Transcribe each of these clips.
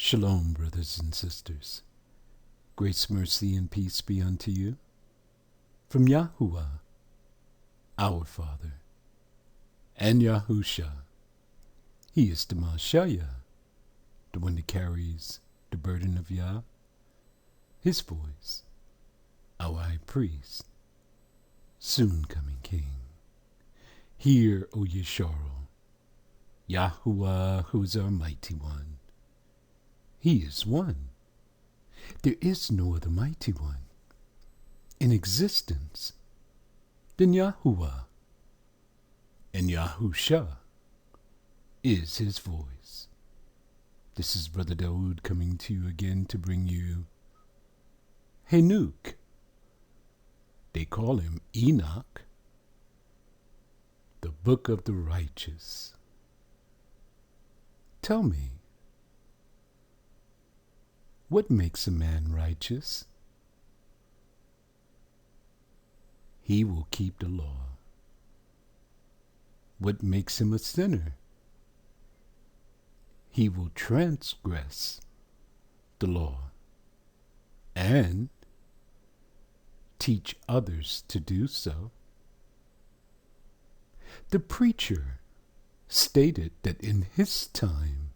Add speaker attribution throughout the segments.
Speaker 1: Shalom, brothers and sisters. Grace, mercy, and peace be unto you. From Yahuwah, our Father, and Yahusha. He is the Mashayah, the one that carries the burden of Yah. His voice, our high priest, soon coming King. Hear, O Yesharel, Yahuwah, who is our mighty one. He is one. There is no other mighty one in existence than Yahuwah, and Yahusha is his voice. This is Brother Dawood coming to you again to bring you Henuk. They call him Enoch, the book of the righteous. Tell me, what makes a man righteous? He will keep the law. What makes him a sinner? He will transgress the law and teach others to do so. The preacher stated that in his time,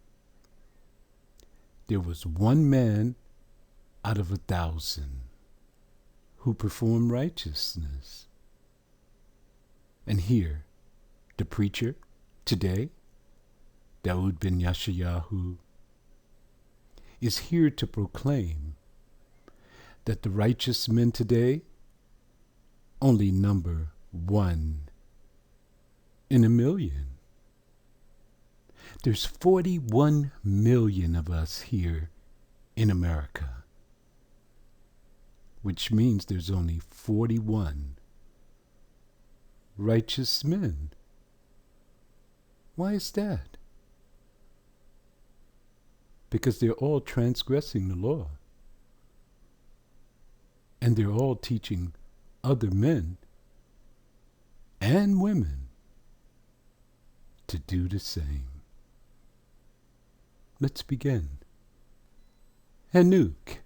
Speaker 1: there was one man out of 1,000 who performed righteousness. And here, the preacher today, Dawood ben Yashayahu, is here to proclaim that the righteous men today only number 1 in a million. There's 41 million of us here in America, which means there's only 41 righteous men. Why is that? Because they're all transgressing the law, and they're all teaching other men and women to do the same. Let's begin. Henuk,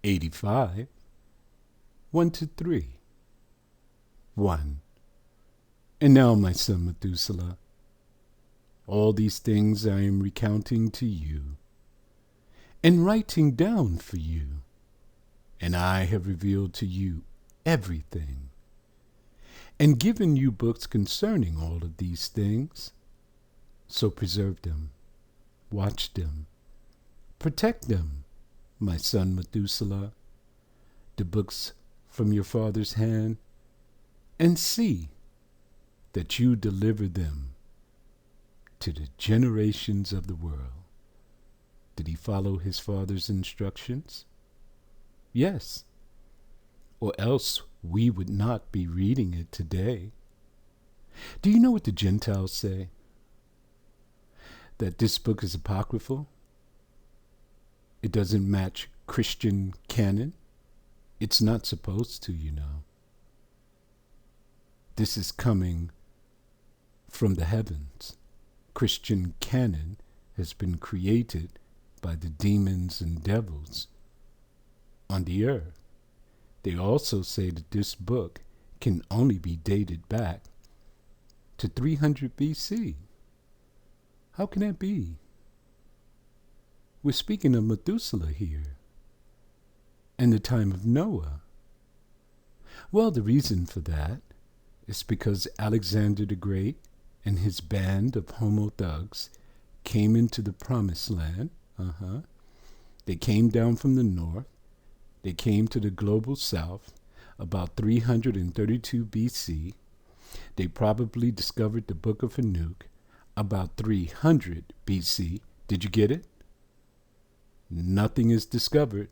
Speaker 1: 85, 1-3. 1. And now, my son Methuselah, all these things I am recounting to you, and writing down for you, and I have revealed to you everything, and given you books concerning all of these things. So preserve them, watch them, protect them, my son Methuselah, the books from your father's hand, and see that you deliver them to the generations of the world. Did he follow his father's instructions? Yes, or else we would not be reading it today. Do you know what the Gentiles say? That this book is apocryphal? It doesn't match Christian canon? It's not supposed to, you know. This is coming from the heavens. Christian canon has been created by the demons and devils on the earth. They also say that this book can only be dated back to 300 BC. How can that be? We're speaking of Methuselah here, and the time of Noah. Well, the reason for that is because Alexander the Great and his band of homo thugs came into the promised land. They came down from the north. They came to the global south about 332 BC. They probably discovered the book of Henuk about 300 BC. Did you get it? Nothing is discovered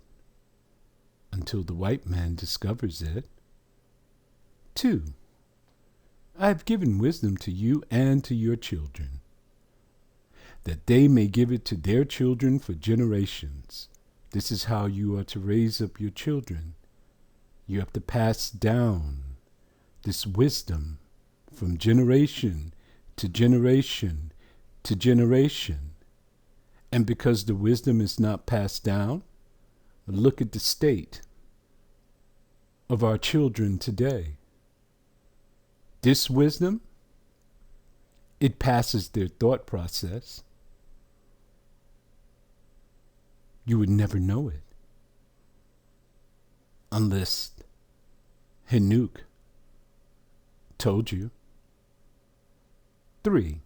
Speaker 1: until the white man discovers it. 2. I have given wisdom to you and to your children, that they may give it to their children for generations. This is how you are to raise up your children. You have to pass down this wisdom from generation to generation to generation. And because the wisdom is not passed down, look at the state of our children today. This wisdom, it passes their thought process. You would never know it unless Henuk told you. 3.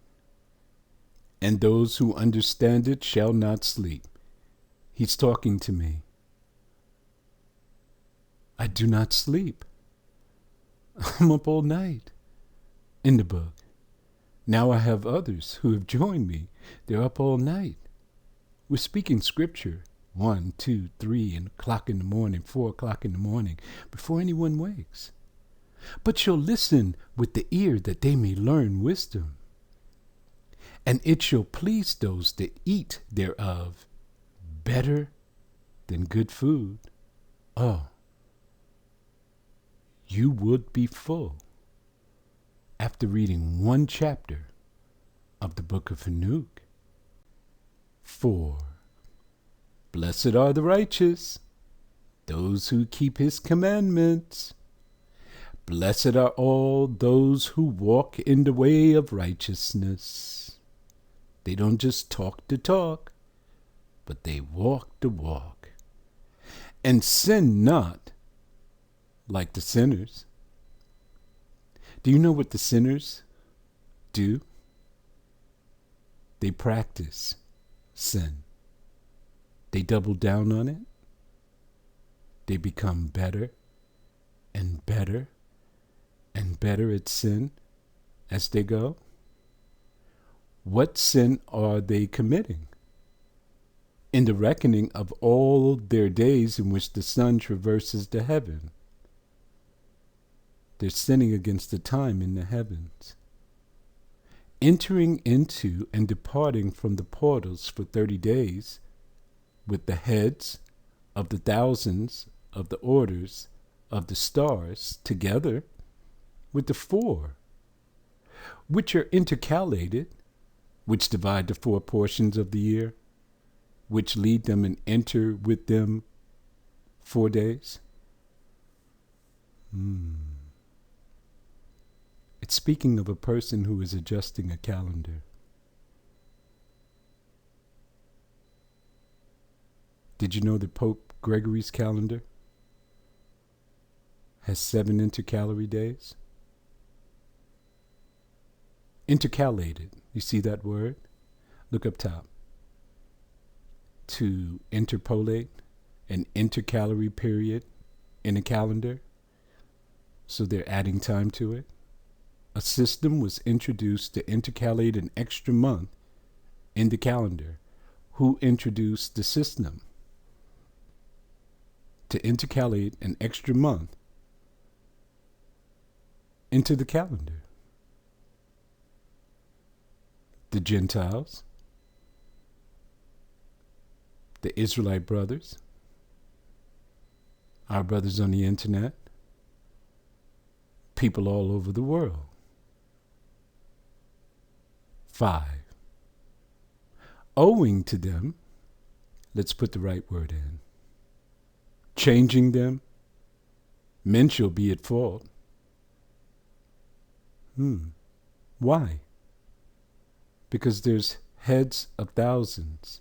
Speaker 1: And those who understand it shall not sleep. He's talking to me. I do not sleep. I'm up all night in the book. Now I have others who have joined me. They're up all night. We're speaking scripture 1, 2, 3, and o'clock in the morning, 4 o'clock in the morning, before anyone wakes. But shall listen with the ear that they may learn wisdom. And it shall please those that eat thereof better than good food. Oh, you would be full after reading 1 chapter of the book of Henuk. 4. Blessed are the righteous, those who keep his commandments. Blessed are all those who walk in the way of righteousness. They don't just talk the talk, but they walk the walk. And sin not like the sinners. Do you know what the sinners do? They practice sin. They double down on it. They become better and better and better at sin as they go. What sin are they committing? In the reckoning of all their days in which the sun traverses the heaven, they're sinning against the time in the heavens. Entering into and departing from the portals for 30 days with the heads of the thousands of the orders of the stars together with the 4, which are intercalated, which divide the 4 portions of the year, which lead them and enter with them 4 days. It's speaking of a person who is adjusting a calendar. Did you know that Pope Gregory's calendar has 7 intercalary days? Intercalated. You see that word? Look up top. To interpolate an intercalary period in a calendar, so they're adding time to it. A system was introduced to intercalate an extra month in the calendar. Who introduced the system to intercalate an extra month into the calendar? The Gentiles, the Israelite brothers, our brothers on the internet, people all over the world. 5. Owing to them, let's put the right word in. Changing them, men shall be at fault. Why? Because there's heads of thousands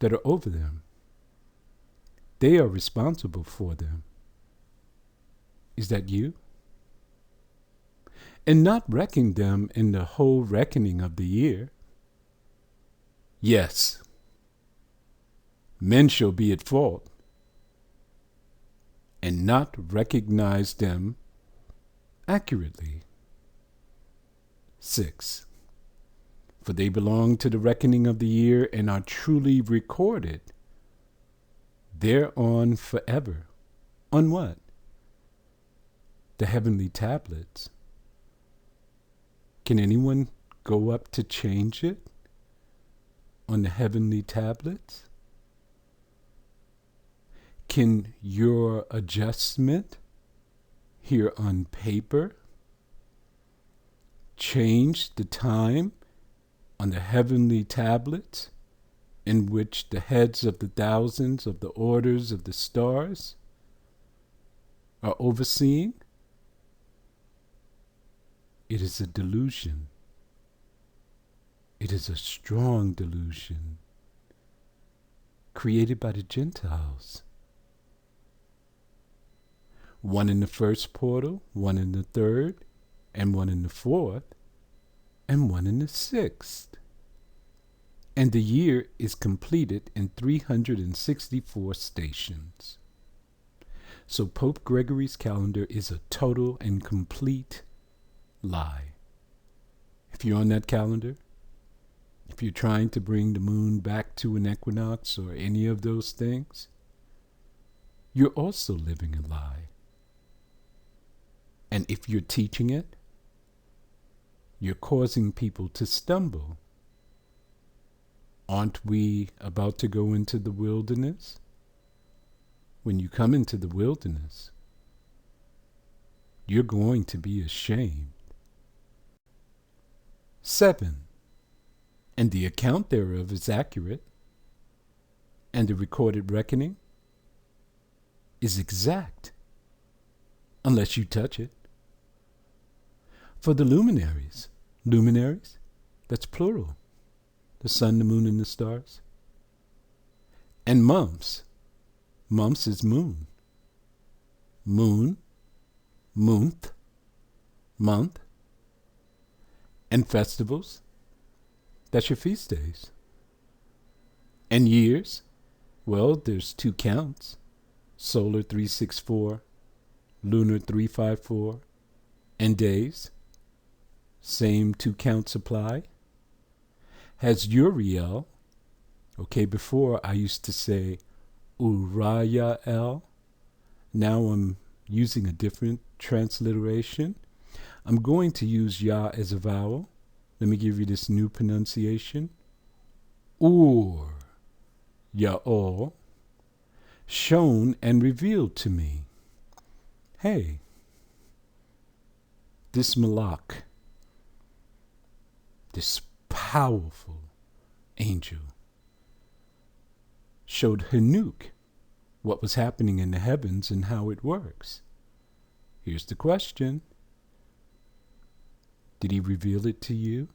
Speaker 1: that are over them. They are responsible for them. Is that you? And not reckoning them in the whole reckoning of the year. Yes, men shall be at fault, and not recognize them accurately. 6. For they belong to the reckoning of the year and are truly recorded thereon forever. On what? The heavenly tablets. Can anyone go up to change it on the heavenly tablets? Can your adjustment here on paper change the time on the heavenly tablets in which the heads of the thousands of the orders of the stars are overseeing, it is a delusion. It is a strong delusion created by the Gentiles. One in the first portal, one in the third, and one in the fourth, and one in the sixth. And the year is completed in 364 stations. So Pope Gregory's calendar is a total and complete lie. If you're on that calendar, if you're trying to bring the moon back to an equinox or any of those things, you're also living a lie. And if you're teaching it, you're causing people to stumble. Aren't we about to go into the wilderness? When you come into the wilderness, you're going to be ashamed. 7. And the account thereof is accurate, and the recorded reckoning is exact, unless you touch it. For the luminaries, that's plural, the sun, the moon, and the stars. And months is moon. Moon, month. And festivals, that's your feast days. And years, well, there's 2 counts. Solar 364, lunar 354. And days, same 2 counts apply. Has Uriel, okay, before I used to say Uriel. Now I'm using a different transliteration. I'm going to use Ya as a vowel. Let me give you this new pronunciation. Ur, Ya'ol, shown and revealed to me. Hey, this Malak, this powerful angel, showed Henuk what was happening in the heavens and how it works. Here's the question. Did he reveal it to you?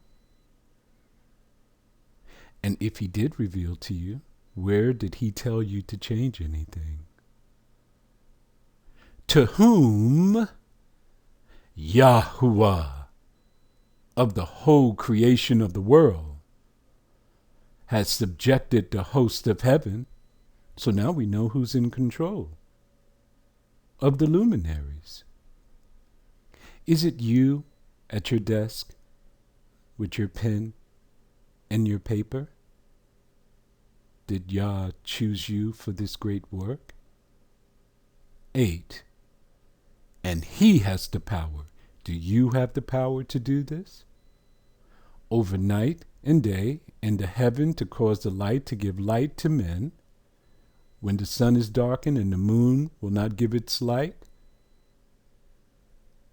Speaker 1: And if he did reveal to you, where did he tell you to change anything? To whom Yahuwah of the whole creation of the world has subjected the host of heaven, so now we know who's in control of the luminaries. Is it you at your desk with your pen and your paper? Did Yah choose you for this great work? 8. And he has the power. Do you have the power to do this? Over night and day in the heaven to cause the light to give light to men, when the sun is darkened and the moon will not give its light?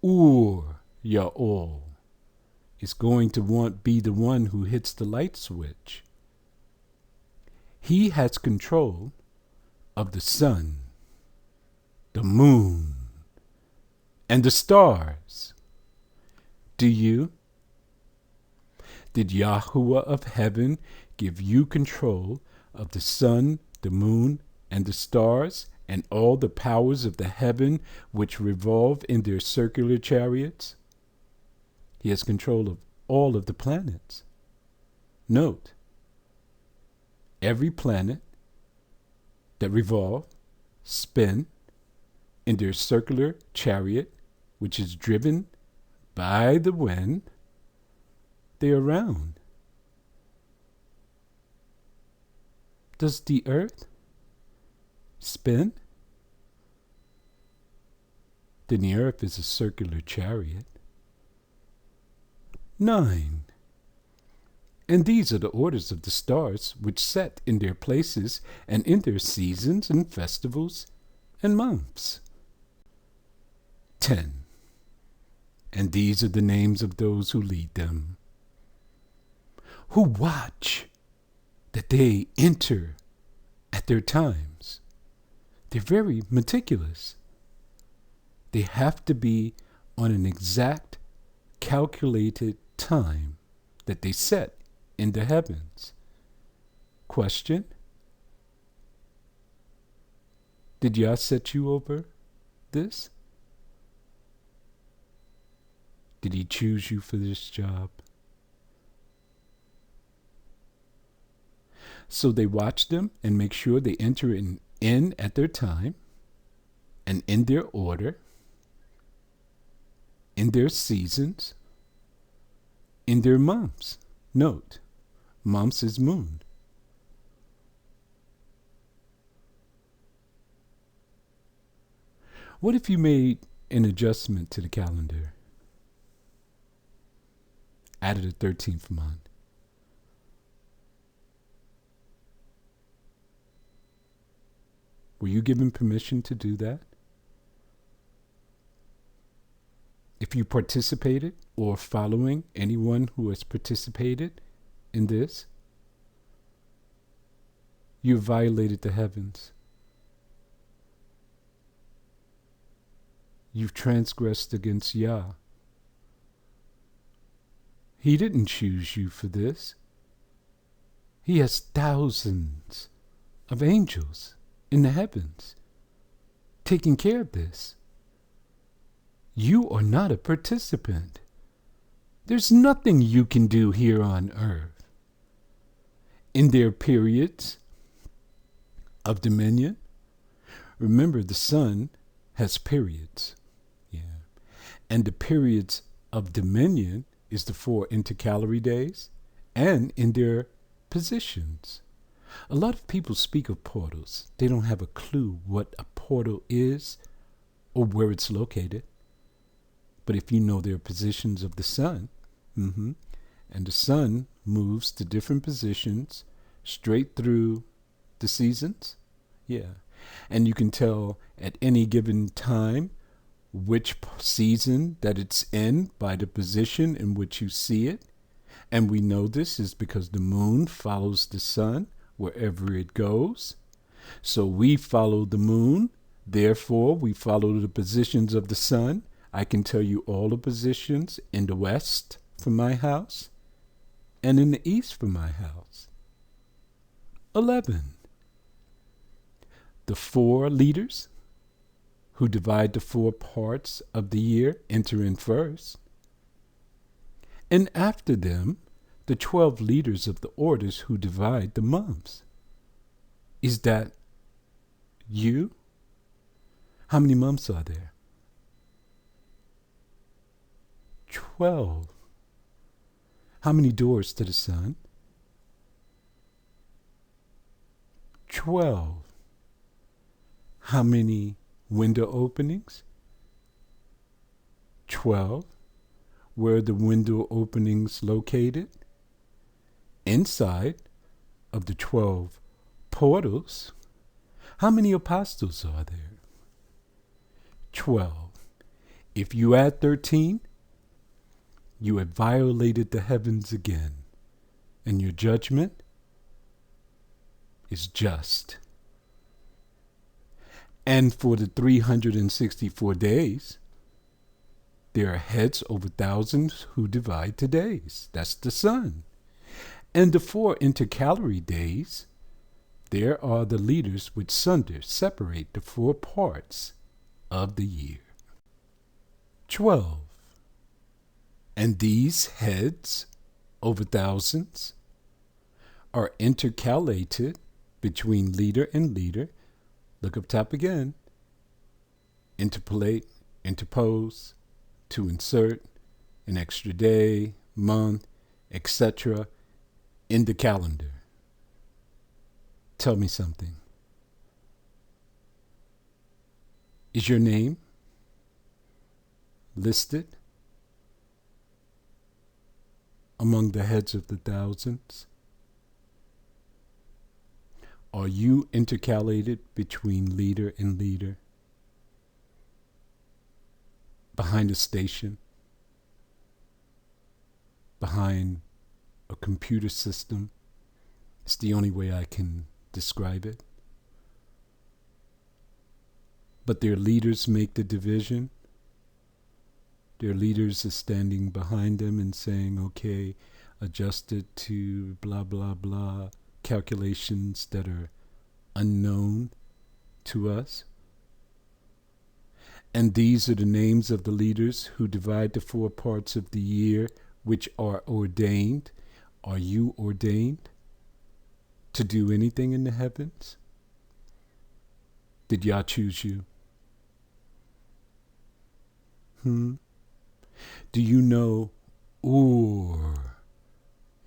Speaker 1: Ur Ya'ol is going to be the one who hits the light switch. He has control of the sun, the moon, and the stars. Do you? Did Yahuwah of heaven give you control of the sun, the moon, and the stars, and all the powers of the heaven which revolve in their circular chariots? He has control of all of the planets. Note, every planet that revolve, spin in their circular chariot, which is driven by the wind, they are round. Does the earth spin? Then the earth is a circular chariot. 9. And these are the orders of the stars which set in their places and in their seasons and festivals and months. 10. And these are the names of those who lead them. who watch that they enter at their times. They're very meticulous. They have to be on an exact calculated time that they set in the heavens. Question: did Yah set you over this? Did he choose you for this job? So they watch them and make sure they enter in at their time and in their order, in their seasons, in their months. Note, months is moon. What if you made an adjustment to the calendar? Added a 13th month. Were you given permission to do that? If you participated or following anyone who has participated in this, you violated the heavens. You've transgressed against Yah. He didn't choose you for this. He has thousands of angels in the heavens taking care of this. You are not a participant. There's nothing you can do here on earth. In their periods of dominion, remember the sun has periods. Yeah. And the periods of dominion is the 4 intercalary days and in their positions. A lot of people speak of portals. They don't have a clue what a portal is or where it's located. But if you know their positions of the sun, and the sun moves to different positions straight through the seasons, and you can tell at any given time which season that it's in by the position in which you see it. And we know this is because the moon follows the sun wherever it goes. So we follow the moon, therefore we follow the positions of the sun. I can tell you all the positions in the west from my house and in the east from my house. 11. The 4 leaders who divide the 4 parts of the year enter in first. And after them, the 12 leaders of the orders who divide the months. Is that you? How many months are there? 12. How many doors to the sun? 12. How many window openings? 12. Where are the window openings located? Inside of the 12 portals. How many apostles are there? 12. If you add 13, you have violated the heavens again, and your judgment is just. And for the 364 days, there are heads over thousands who divide the days. That's the sun. And the 4 intercalary days, there are the leaders which separate the 4 parts of the year. 12. And these heads over thousands are intercalated between leader and leader. Look up top again. Interpolate, interpose, to insert an extra day, month, etc. in the calendar. Tell me something. Is your name listed among the heads of the thousands? Are you intercalated between leader and leader? Behind a station? Behind a computer system. It's the only way I can describe it. But their leaders make the division. Their leaders are standing behind them and saying, okay, adjust it to blah, blah, blah, calculations that are unknown to us. And these are the names of the leaders who divide the 4 parts of the year which are ordained. Are you ordained to do anything in the heavens? Did Yah choose you? Do you know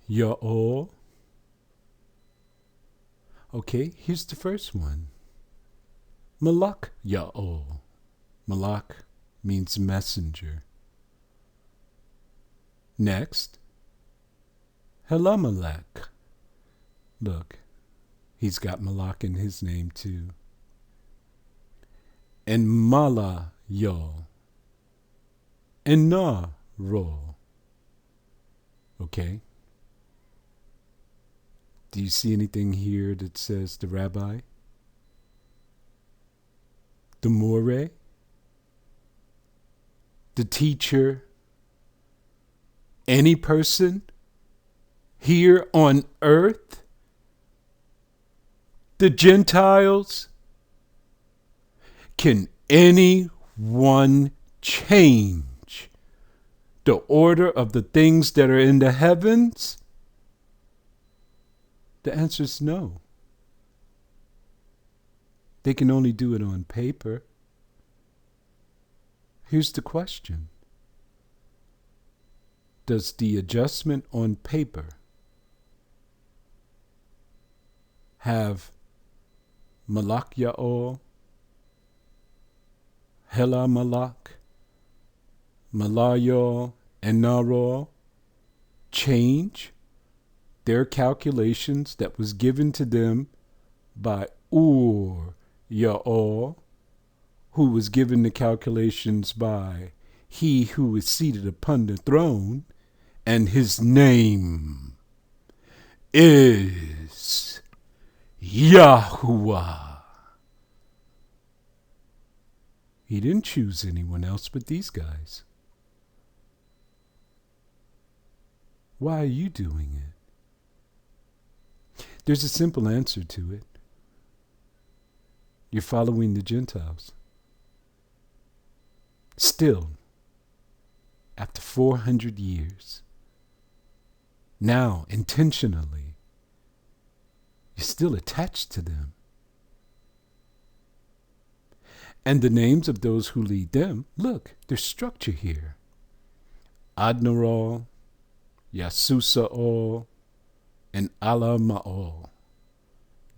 Speaker 1: Ya'ol? Okay, here's the first one. Malak Ya'ol. Malak means messenger. Next, Helamalek. Look, he's got Malak in his name too. And Mala Ya'ol. And Na Ro. Okay. Do you see anything here that says the rabbi? The more? The teacher? Any person here on earth? The Gentiles? Can anyone change the order of the things that are in the heavens? The answer is no. They can only do it on paper. Here's the question. Does the adjustment on paper have Malak Ya'ol, Hela Malak, Malayol, and Narol change their calculations that was given to them by Ya'ol, who was given the calculations by he who is seated upon the throne, and his name is Yahuwah. He didn't choose anyone else but these guys. Why are you doing it? There's a simple answer to it. You're following the Gentiles. Still, after 400 years, now intentionally, you're still attached to them. And the names of those who lead them, look, there's structure here. Adnarol, Yasusaol, and Alamaol.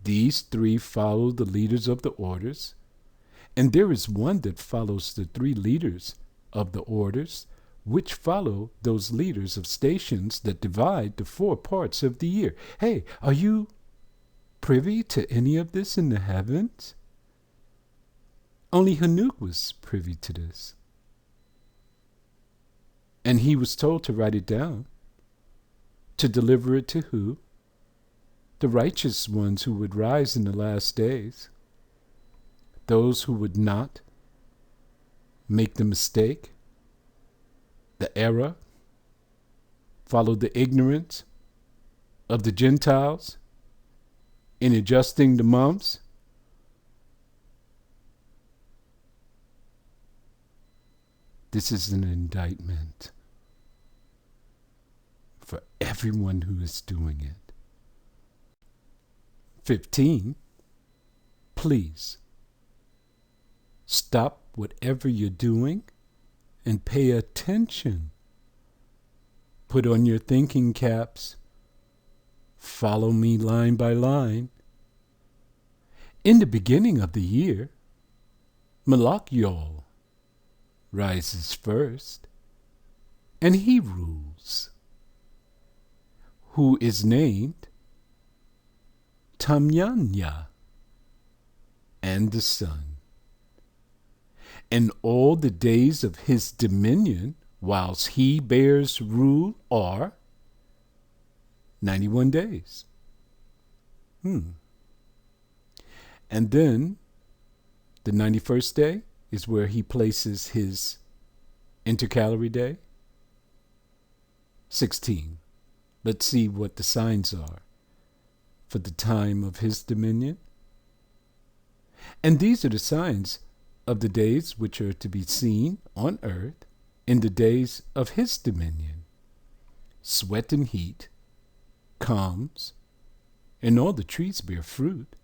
Speaker 1: These 3 follow the leaders of the orders, and there is one that follows the 3 leaders of the orders, which follow those leaders of stations that divide the 4 parts of the year. Hey, are you privy to any of this in the heavens? Only Henuk was privy to this. And he was told to write it down. To deliver it to who? The righteous ones who would rise in the last days. Those who would not make the mistake, the error, follow the ignorance of the Gentiles in adjusting the months. This is an indictment for everyone who is doing it. 15, please stop whatever you're doing and pay attention. Put on your thinking caps. Follow me line by line. In the beginning of the year, Malakyol rises first, and he rules, who is named Tamyanya, and the sun. And all the days of his dominion, whilst he bears rule, are 91 days. And then the 91st day is where he places his intercalary day. 16. Let's see what the signs are for the time of his dominion. And these are the signs of the days which are to be seen on earth in the days of his dominion. Sweat and heat, calms, and all the trees bear fruit.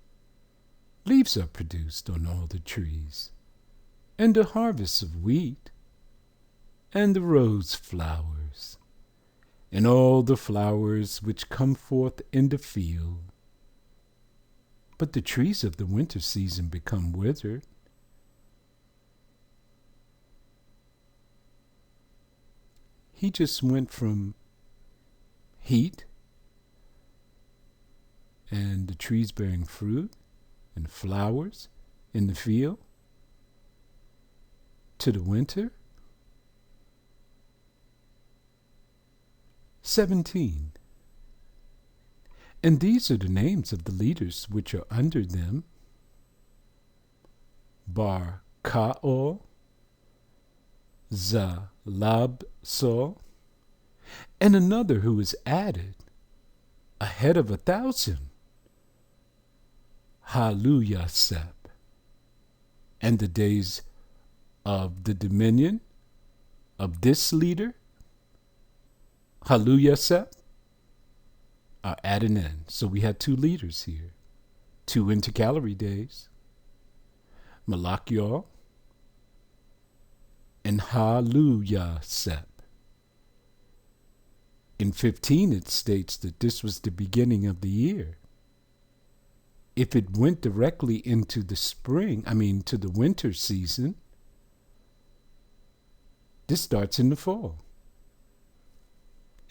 Speaker 1: Leaves are produced on all the trees, and the harvest of wheat, and the rose flowers, and all the flowers which come forth in the field. But the trees of the winter season become withered. He just went from heat and the trees bearing fruit and flowers in the field to the winter. 17. And these are the names of the leaders which are under them: Bar Kaol, Zalabsol, and another who is added, ahead of 1,000, Haluyasep. And the days of the dominion of this leader, Haluyasep, are at an end. So we had 2 leaders here, 2 intercalary days, Malachiel and Haluyasep. In 15, it states that this was the beginning of the year. If it went directly into the to the winter season, this starts in the fall.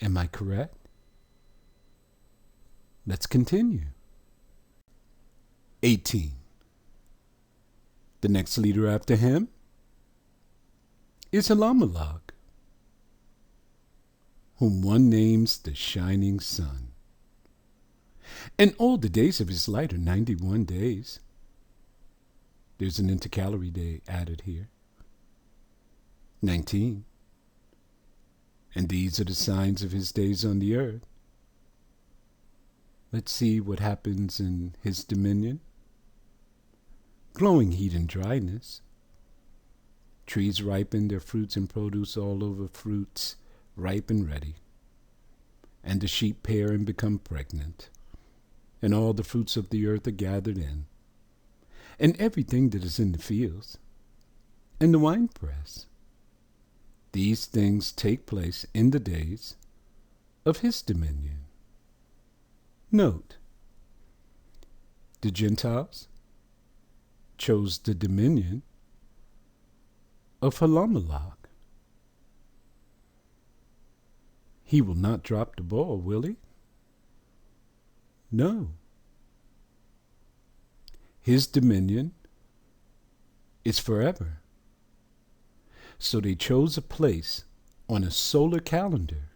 Speaker 1: Am I correct? Let's continue. 18. The next leader after him is Elamelech, whom one names the shining sun. And all the days of his light are 91 days. There's an intercalary day added here. 19. And these are the signs of his days on the earth. Let's see what happens in his dominion. Glowing heat and dryness. Trees ripen their fruits and produce all over fruits, ripe and ready. And the sheep pair and become pregnant. And all the fruits of the earth are gathered in. And everything that is in the fields. And the winepress. These things take place in the days of his dominion. Note, the Gentiles chose the dominion of Elamelech. He will not drop the ball, will he? No. His dominion is forever. So they chose a place on a solar calendar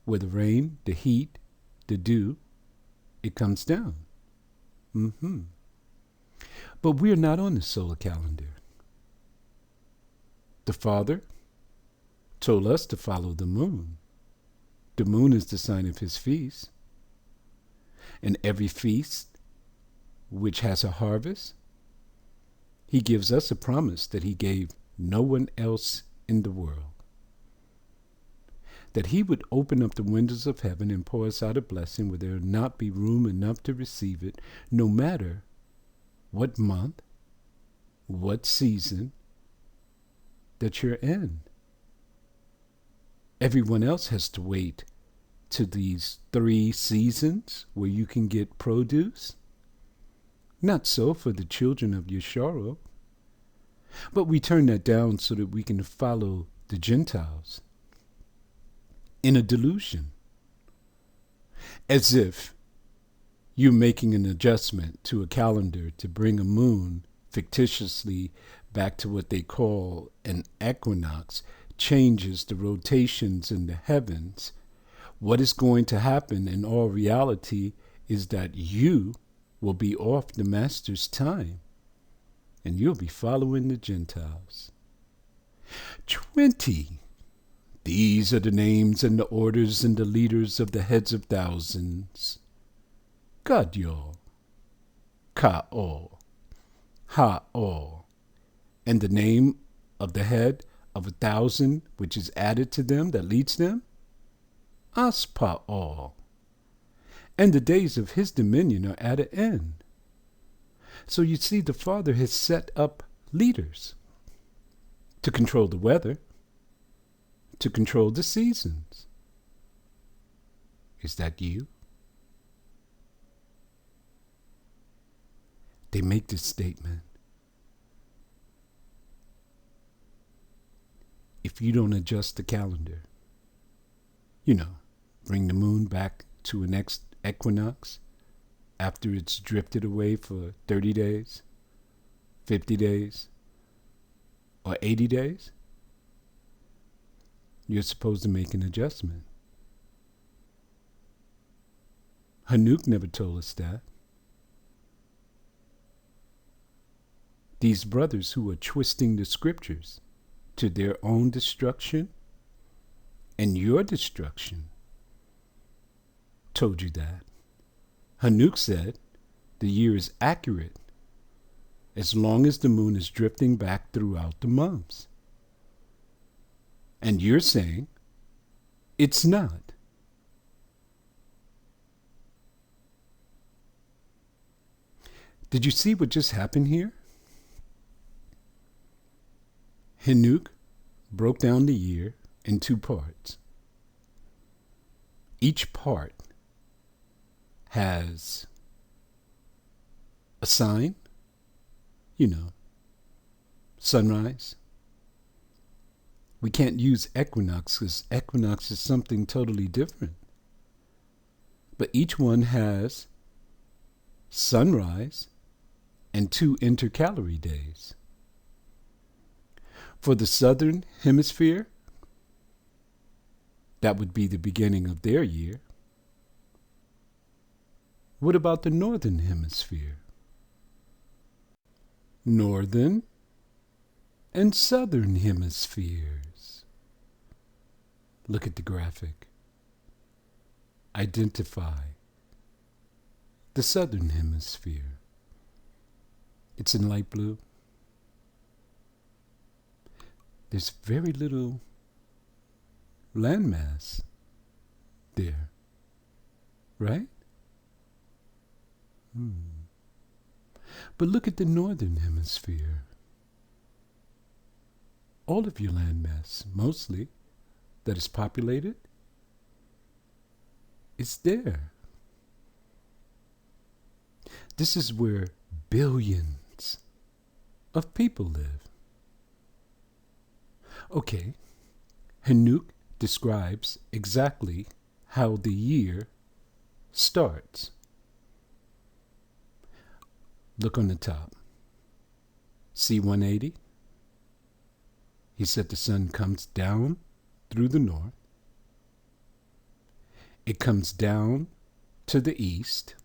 Speaker 1: where the rain, the heat, the dew, it comes down. But we're not on the solar calendar. The Father told us to follow the moon. The moon is the sign of his feast. And every feast which has a harvest, he gives us a promise that he gave no one else in the world. That he would open up the windows of heaven and pour us out a blessing where there would not be room enough to receive it, no matter what month, what season that you're in. Everyone else has to wait to these 3 seasons where you can get produce. Not so for the children of Yeshua. But we turn that down so that we can follow the Gentiles in a delusion. As if you're making an adjustment to a calendar to bring a moon fictitiously back to what they call an equinox, changes the rotations in the heavens, What is going to happen in all reality is that you will be off the Master's time and you'll be following the Gentiles. 20. These are the names and the orders and the leaders of the heads of thousands. Gadyo, Ka'o, Ha'o, and the name of the head of 1,000, which is added to them, that leads them, Aspa'o. And the days of his dominion are at an end. So you see, the Father has set up leaders to control the weather, to control the seasons. Is that you? They make this statement. If you don't adjust the calendar, bring the moon back to a next equinox after it's drifted away for 30 days, 50 days, or 80 days, you're supposed to make an adjustment. Henuk never told us that. These brothers who are twisting the scriptures to their own destruction and your destruction told you that. Henuk said the year is accurate as long as the moon is drifting back throughout the months. And you're saying it's not. Did you see what just happened here? Henuk broke down the year in 2 parts. Each part has a sign, sunrise. We can't use equinox because equinox is something totally different. But each one has sunrise and 2 intercalary days. For the southern hemisphere, that would be the beginning of their year. What about the northern hemisphere? Northern and southern hemispheres. Look at the graphic. Identify the southern hemisphere. It's in light blue. There's very little landmass there, right? But look at the northern hemisphere. All of your landmass, mostly, that is populated, is there. This is where billions of people live. Okay, Henuk describes exactly how the year starts. Look on the top. See 180? He said the sun comes down through the north. It comes down to the east.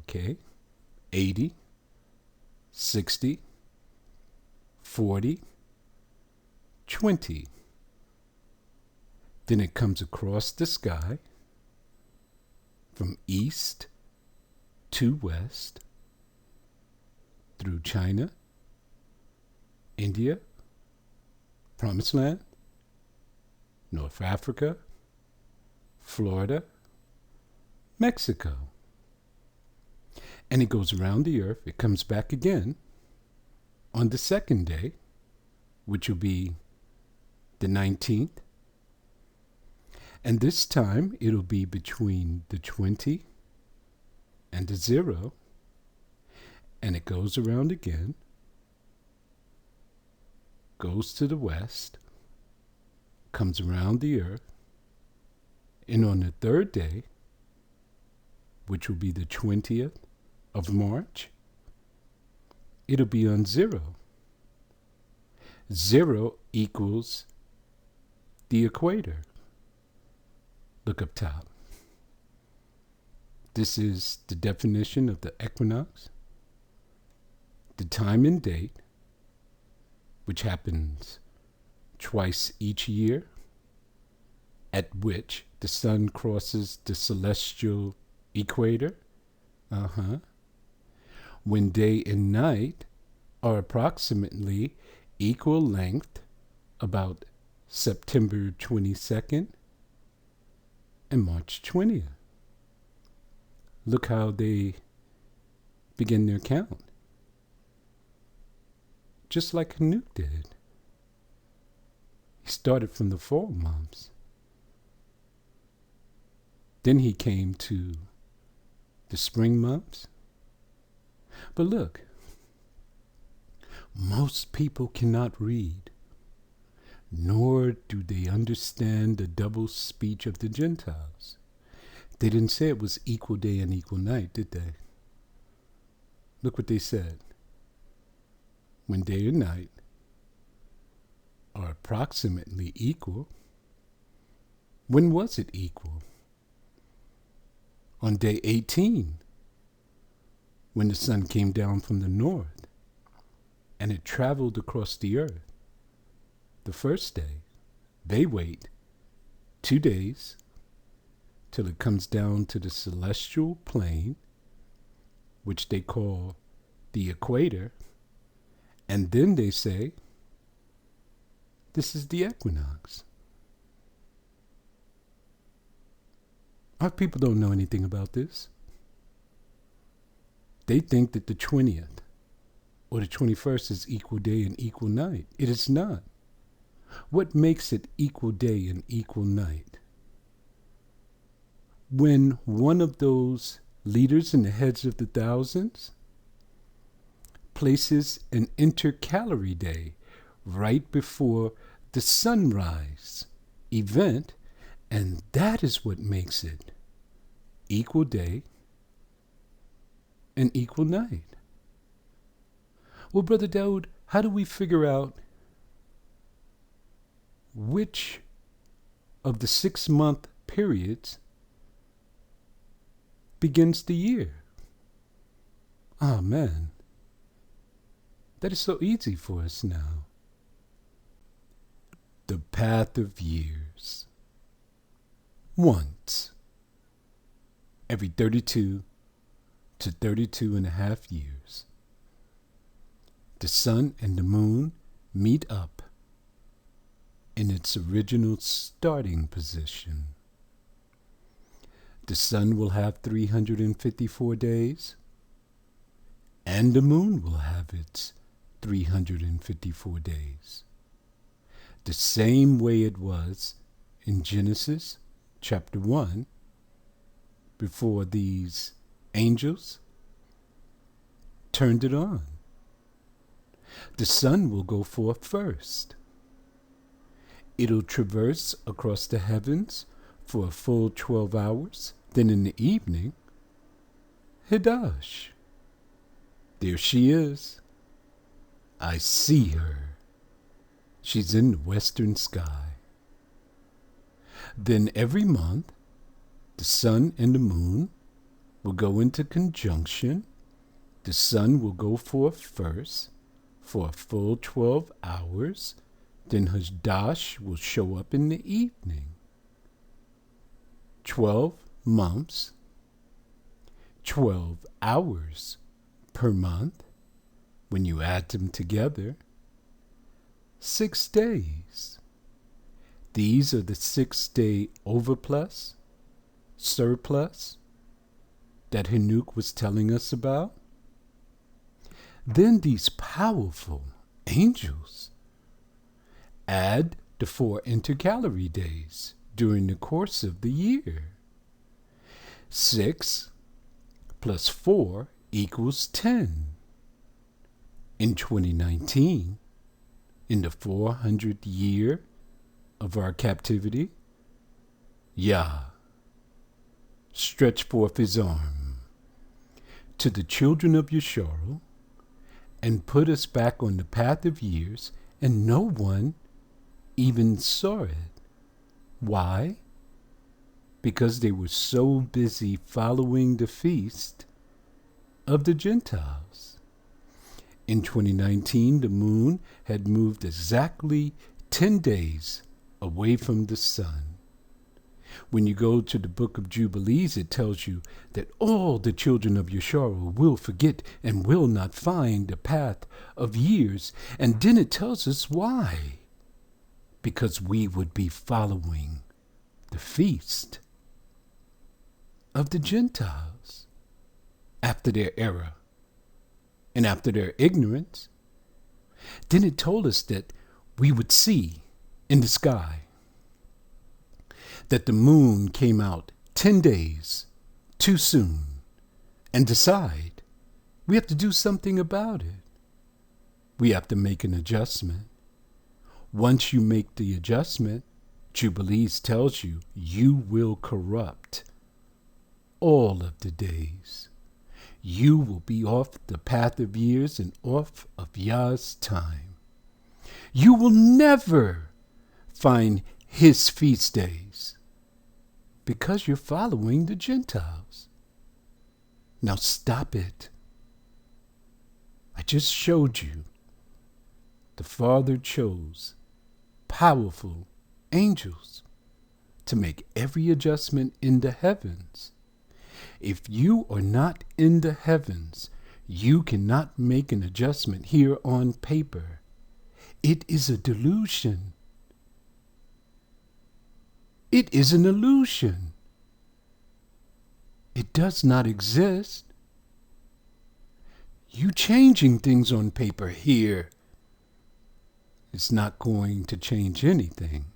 Speaker 1: Okay? 80, 60, 40, 20. Then it comes across the sky from east to west through China, India, Promised Land, North Africa, Florida, Mexico. And it goes around the earth. It comes back again on the second day, which will be the 19th. And this time it'll be between the 20 and the 0. And it goes around again, goes to the west, comes around the earth, and on the third day, which will be the 20th of March, it'll be on 0. 0 equals the equator. Look up top. This is the definition of the equinox. The time and date, which happens twice each year, at which the sun crosses the celestial equator. When day and night are approximately equal length, about September 22nd and March 20th. Look how they begin their count. Just like Henuk did. He started from the fall months. Then he came to the spring months. But look, most people cannot read, nor do they understand the double speech of the Gentiles. They didn't say it was equal day and equal night, did they? Look what they said. When day and night are approximately equal, when was it equal? On day 18, when the sun came down from the north and it traveled across the earth. The first day, they wait 2 days till it comes down to the celestial plane, which they call the equator, and then they say, this is the equinox. Our people don't know anything about this. They think that the 20th or the 21st is equal day and equal night. It is not. What makes it equal day and equal night? When one of those leaders in the heads of the thousands places an intercalary day right before the sunrise event, and that is what makes it equal day and equal night. Well, Brother Daoud, how do we figure out which of the 6-month periods begins the year? Ah, man. That is so easy for us now. The path of years. Once every 32 to 32 and a half years, the sun and the moon meet up in its original starting position. The sun will have 354 days, and the moon will have its 354 days. The same way it was in Genesis chapter 1, before these angels turned it on. The sun will go forth first. It'll traverse across the heavens for a full 12 hours. Then in the evening, Hidash. There she is. I see her. She's in the western sky. Then every month, the sun and the moon will go into conjunction. The sun will go forth first for a full 12 hours. Then Hidash will show up in the evening. 12 months, 12 hours per month. When you add them together, 6 days. These are the 6-day overplus, surplus, that Henuk was telling us about. Then these powerful angels add the 4 intercalary days during the course of the year. 6 plus 4 equals 10. In 2019, in the 400th year of our captivity, Yah stretched forth his arm to the children of Yasharal and put us back on the path of years, and no one even saw it. Why? because they were so busy following the feast of the Gentiles. In 2019, the moon had moved exactly 10 days away from the sun. When you go to the book of Jubilees, it tells you that all the children of Yeshua will forget and will not find the path of years. And then it tells us why. Because we would be following the feast of the Gentiles after their error and after their ignorance. Then it told us that we would see in the sky that the moon came out 10 days too soon and decide we have to do something about it. We have to make an adjustment. Once you make the adjustment, Jubilees tells you, you will corrupt all of the days. You will be off the path of years and off of Yah's time. You will never find his feast days because you're following the Gentiles. Now stop it. I just showed you the Father chose powerful angels to make every adjustment in the heavens. If you are not in the heavens, you cannot make an adjustment here on paper. It is a delusion. It is an illusion. It does not exist. You changing things on paper here is not going to change anything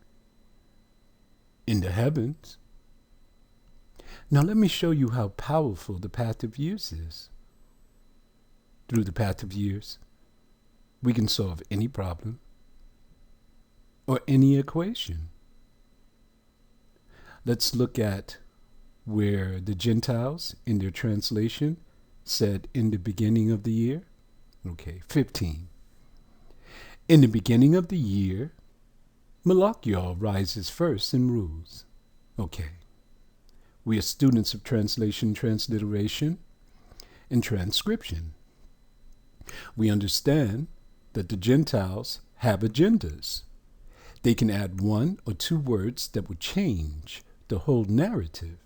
Speaker 1: in the heavens. Now let me show you how powerful the path of years is. Through the path of years, we can solve any problem or any equation. Let's look at where the Gentiles in their translation said in the beginning of the year. Okay, 15. In the beginning of the year, Malachiel rises first and rules. Okay. We are students of translation, transliteration, and transcription. We understand that the Gentiles have agendas. They can add one or two words that would change the whole narrative.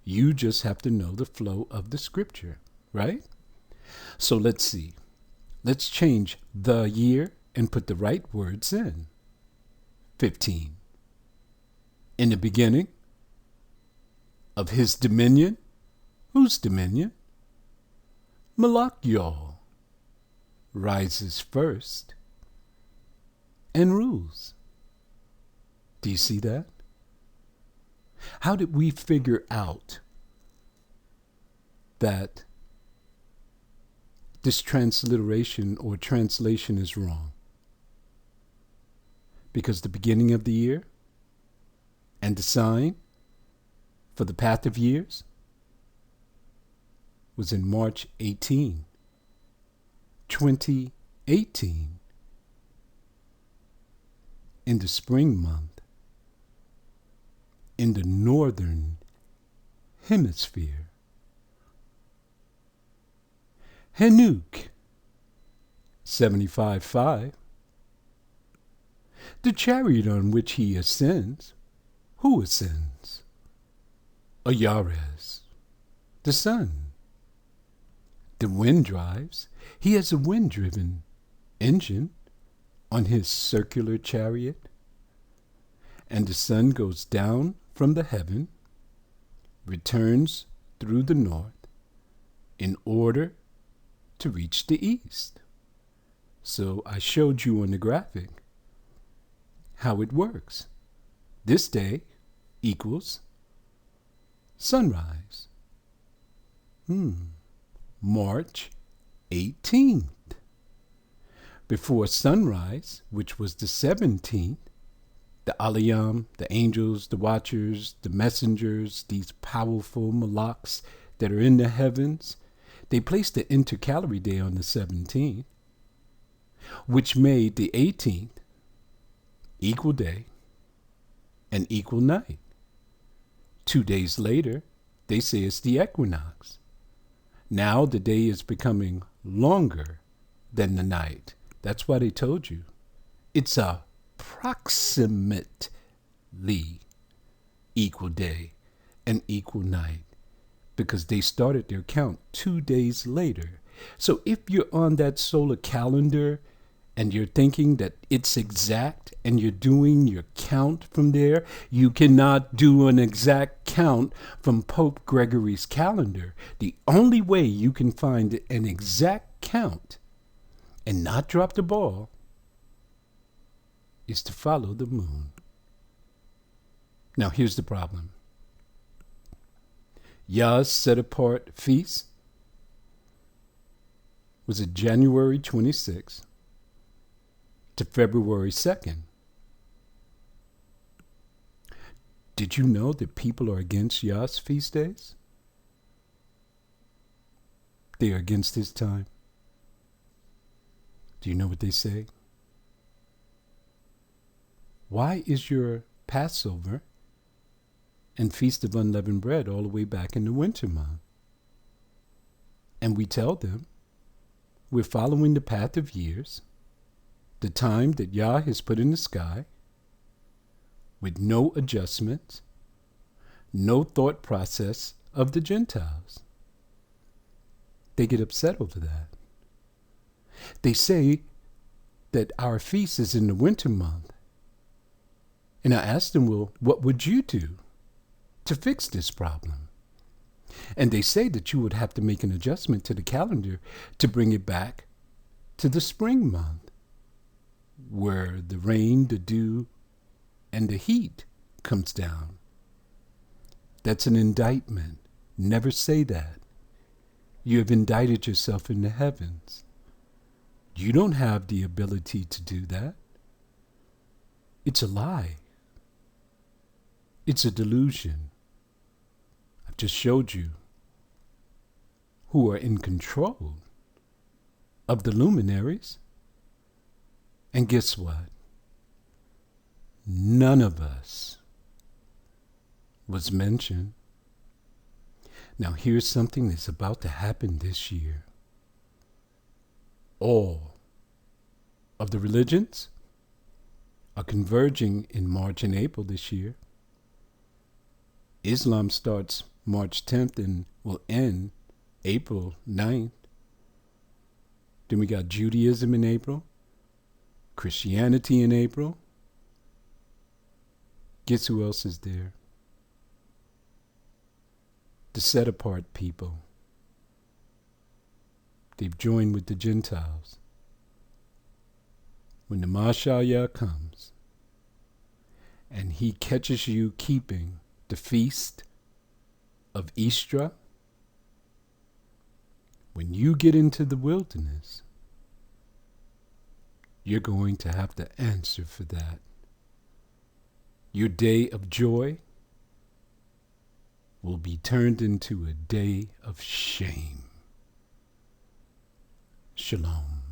Speaker 1: You just have to know the flow of the scripture, right? So let's see. Let's change the year and put the right words in. 15. In the beginning of his dominion. Whose dominion? Malachiel rises first and rules. Do you see that? How did we figure out that this transliteration or translation is wrong? Because the beginning of the year and the sign for the path of years was in March 18, 2018, in the spring month, in the northern hemisphere. Henuk, 75:5. The chariot on which he ascends. Who ascends? Authorized, the sun. The wind drives. He has a wind-driven engine on his circular chariot. And the sun goes down from the heaven, returns through the north in order to reach the east. So I showed you on the graphic how it works. This day equals sunrise. March 18th. Before sunrise, which was the 17th, the Aliyam, the angels, the watchers, the messengers, these powerful malaks that are in the heavens, they placed the intercalary day on the 17th, which made the 18th equal day and equal night. 2 days later, they say it's the equinox. Now the day is becoming longer than the night. That's why they told you. It's approximately equal day and equal night, because they started their count 2 days later. So if you're on that solar calendar and you're thinking that it's exact and you're doing your count from there, you cannot do an exact count from Pope Gregory's calendar. The only way you can find an exact count and not drop the ball is to follow the moon. Now here's the problem. Yah's set-apart feast was it January 26th to February 2nd. Did you know that people are against Yah's feast days? They are against his time. Do you know what they say? Why is your Passover and Feast of Unleavened Bread all the way back in the winter month? And we tell them we're following the path of years, the time that Yah has put in the sky, with no adjustments, no thought process of the Gentiles. They get upset over that. They say that our feast is in the winter month. And I asked them, well, what would you do to fix this problem? And they say that you would have to make an adjustment to the calendar to bring it back to the spring month, where the rain, the dew, and the heat comes down. That's an indictment. Never say that. You have indicted yourself in the heavens. You don't have the ability to do that. It's a lie. It's a delusion. I've just showed you who are in control of the luminaries. And guess what? None of us was mentioned. Now here's something that's about to happen this year. All of the religions are converging in March and April this year. Islam starts March 10th and will end April 9th. Then we got Judaism in April, Christianity in April. Guess who else is there? The set-apart people. They've joined with the Gentiles. When the Mashiach comes and he catches you keeping the feast of Easter, when you get into the wilderness, you're going to have to answer for that. Your day of joy will be turned into a day of shame. Shalom.